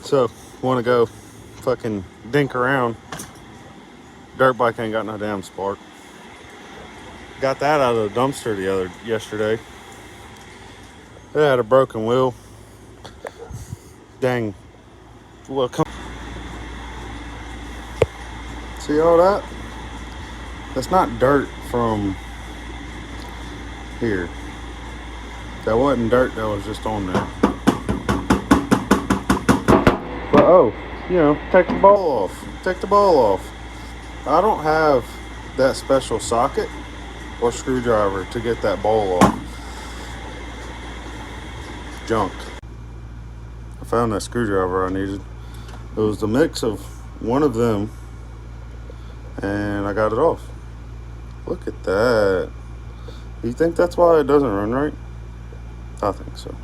So, want to go fucking dink around. Dirt bike ain't got no damn spark. Got that out of the dumpster yesterday. It had a broken wheel. Dang. Well, come. See all that? That's not dirt from here. That wasn't dirt that was just on there. But oh, take the ball off. Take the ball off. I don't have that special socket or screwdriver to get that ball off. Junk. I found that screwdriver I needed. It was the mix of one of them, and I got it off. Look at that. You think that's why it doesn't run right? I think so.